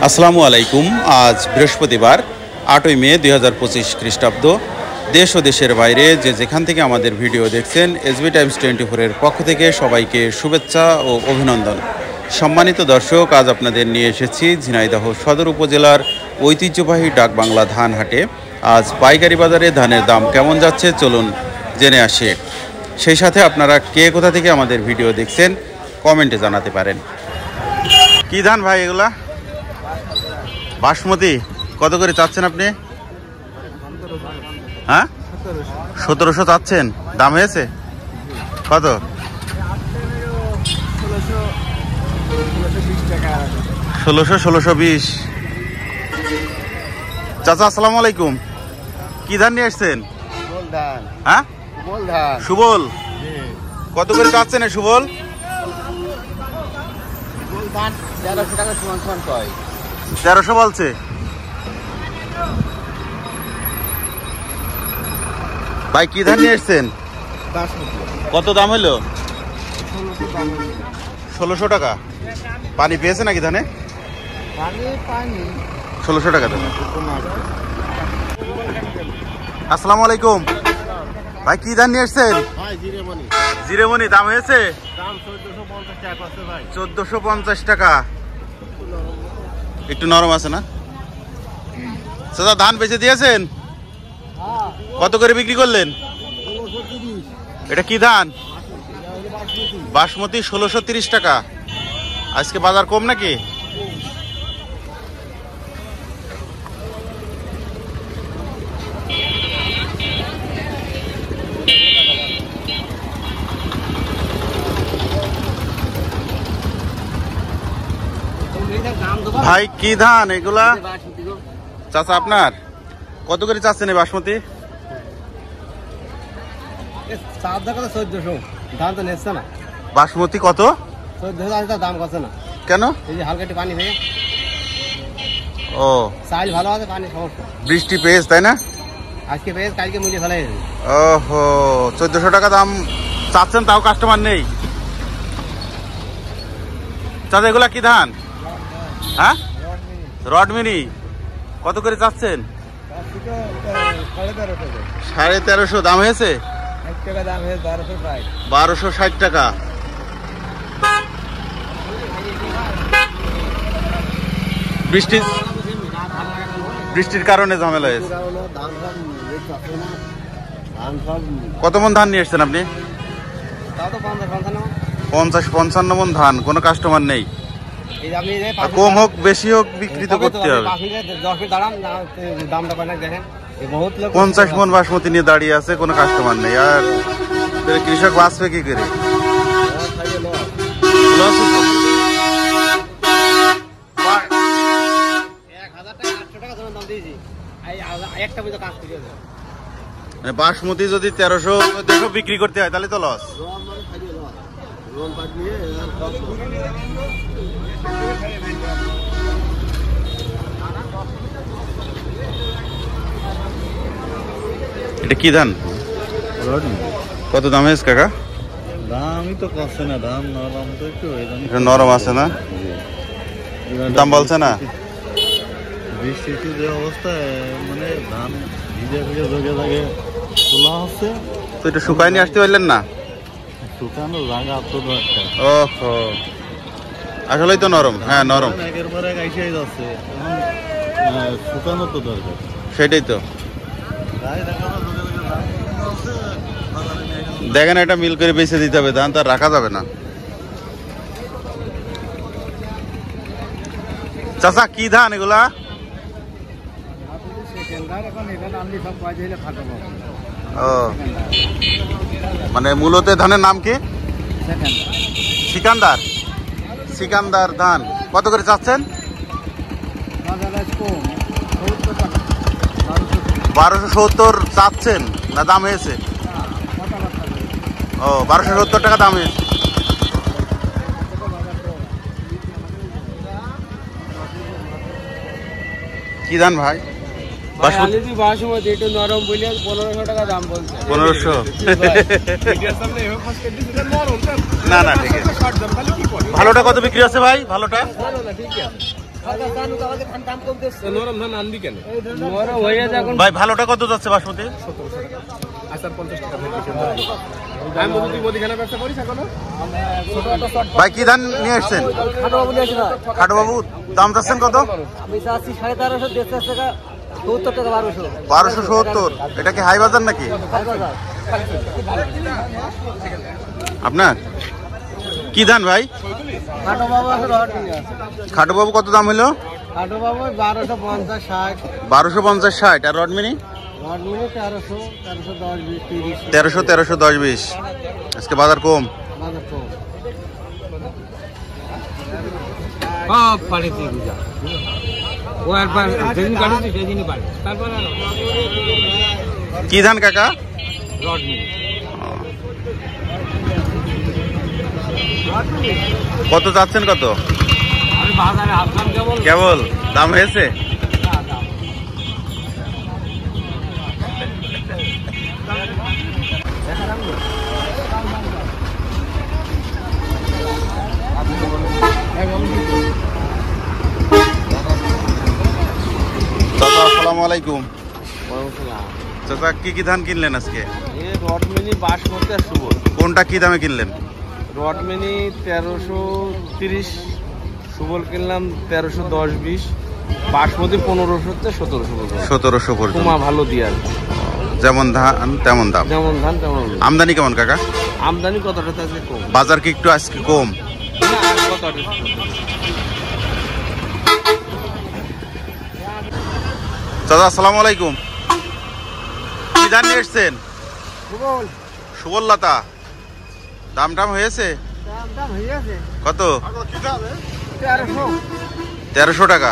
আসসালামু আলাইকুম। আজ বৃহস্পতিবার 8ই মে 2025 খ্রিস্টাব্দ। দেশ ও দেশের বাইরে যে যেখান থেকে আমাদের ভিডিও দেখছেন, এসবি টাইমস 24-এর পক্ষ থেকে সবাইকে শুভেচ্ছা ও অভিনন্দন। সম্মানিত দর্শক, আজ আপনাদের নিয়ে এসেছি ঝিনাইদহ সদর উপজেলার ঐতিহ্যবাহী ডাকবাংলা ধান হাটে। আজ পাইকারি বাজারে ধানের দাম কেমন যাচ্ছে চলুন জেনে আসি। সেই সাথে আপনারা কে কোথা থেকে আমাদের ভিডিও দেখছেন কমেন্টে জানাতে পারেন। কি ধান ভাই এগুলা? বাসমতি। কত করে চাচ্ছেন আপনি? হ্যাঁ, 1700 চাচ্ছেন। দাম হয়েছে কত? 1620। চাচা আসসালামু আলাইকুম। কি ধান নিয়ে আসছেন? হ্যাঁ, সুবল। কত করে চাচ্ছেন এই সুবল? 1300 বলছে। ভাই কি ধান নিয়ে এসছেন? কত দাম হলো? 1600 টাকা। পানি পেয়েছে নাকি ধানে? 1600 টাকা দেবে। আসসালামু আলাইকুম ভাই, কি ধান নিয়ে এসছেন? জিরেমনি। দাম হয়েছে? 1450 টাকা। একটু নরম আছে না? দাদা ধান বেচে দিয়েছেন? কত করে বিক্রি করলেন? এটা কি ধান? বাসমতি। 1630 টাকা। আজকে বাজার কম নাকি? ভাই কি ধান এগুলা? চাচা আপনার কত করে চাচ্ছেন এই বাসমতি? 1400। ধান তো নেচ্ছে না। বাসমতি কত? 14,000 দাম করছে না। কেন? এই যে হালকা একটু পানি ভেঙে। ও, চাল ভালো আছে, পানি সমস্যা। বৃষ্টি পেয়েছে তাই না? আজকে পেয়েছে, কালকে মুড়ে ফেলাই। ওহো, 1400 টাকা দাম চাচ্ছেন, তাও কাস্টমার নেই। চাচা এগুলা কি ধান? হ্যাঁ, রডমিনি। কত করে চাচ্ছেন? 1350। দাম হয়েছে? 1260 টাকা। বৃষ্টির কারণে ঝামেলা হয়েছে। কত মন ধান নিয়ে এসছেন আপনি? 50-55 মন ধান। কোনো কাস্টমার নেই। কম হোক বেশি হোক বিক্রি তো করতে হবে। 50 মন বাসমতি নিয়ে দাঁড়িয়ে আছে, কোনো কাস্টমার নেই। আর কৃষক বাঁচবে কি করে? বাসমতি যদি 1300 বিক্রি করতে হয় তাহলে তো লস। এটা কি ধান? কত দাম হয়েছে কাকা? দামই তো করছে না। দাম নরম তো একটু নরম আছে না? দাম বলছে না? বৃষ্টিতে যে অবস্থায় মানে ধান ভিজে ভিজে জগে জাগে তোলা হচ্ছে, তো এটা শুকায় নিয়ে আসতে পারলেন না? শুকানো জায়গা তো দরকার। ওহো, আসলেই তো নরম। হ্যাঁ, নরম। একের পর এক আইসাই যাচ্ছে, শুকানো তো দরকার। সেটাই তো। দেখেন, এটা মিল করে বেঁচে দিতে হবে, ধান তার রাখা যাবে না। চাচা কি ধান এগুলা? ও, মানে মূলত ধানের নাম কি? সিকান্দার। সিকান্দার ধান। কত করে চাচ্ছেন? 1270 চাচ্ছেন না? দাম হয়েছে? ও, 1270 টাকা দাম হয়েছে। কি ধান ভাই? বাসমতি একটু নরম বলে 1500 টাকা দাম বলছে। 1500? না না, ঠিক আছে। ভালোটা কত বিক্রি আছে ভাই? ভালোটা নরম ধান আনবি কেন? ভাই ভালোটা কত যাচ্ছে বাসমতি? 50 টাকা আমি বলছি তুই মুদিখানা ব্যবসা করিস এখনো? ভাই কি ধান নিয়ে আসছেন? খাটো বাবু, দাম যাচ্ছেন কত? আমি চাচ্ছি 1350, 150 টাকা, 70 টাকা, 1200। 1270। এটা কি হাই বাজার নাকি আপনার? কি ধান ভাই? খাটো বাবু আছে, রড নিয়ে আছে। খাটো বাবু কত দাম হলো? খাটো বাবু 1250, 60। 1250, 60। আর রড মিনি? Rod mini 1300, 1310, 20, 30। 1300, 1310, 20। আজকে বাজার কম। বাজার কম। পারে তুই বুঝা ও একবার যেদিন কাটিছি সেদিনই পারে। তারপর কি ধান কাকা? Rod mini. কত যাচ্ছেন কত? আমি বাজারে আসলাম কেবল। কেবল দাম হয়েছে? চাচা আসসালামু আলাইকুম। চাচা কি কি ধান কিনলেন আজকে? রড মিনি, বাসমতি আর সুবল। কোনটা কি দামে কিনলেন? রড মিনি 1330, সুবল কিনলাম 1310, 20। বাসমতি 1500 থেকে 1700। 1700 পর্যন্ত। কুমা ভালো দিয়ে আর যেমন ধান তেমন দাম। যেমন ধান তেমন। আমদানি কেমন কাকা? আমদানি কতটা আছে কম। বাজার কি একটু আজকে কম? না কতটা। চাচা আসসালামু আলাইকুম। কি ধান নিয়ে এসছেন? সুবল। সুবল লতা। দাম টাম হয়েছে? দাম হয়ে আছে কত? 1300। 1300 টাকা।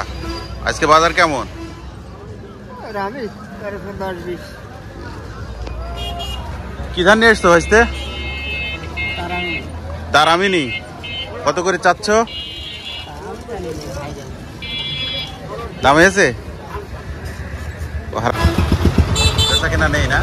আজকে বাজার কেমন? আমি 1310, 20। কি ধান নিয়ে এসছো হইতে? তারামি। তারামিনি। কত করে চাচ্ছ? দাম হয়েছে? বেচা কেনা নেই না?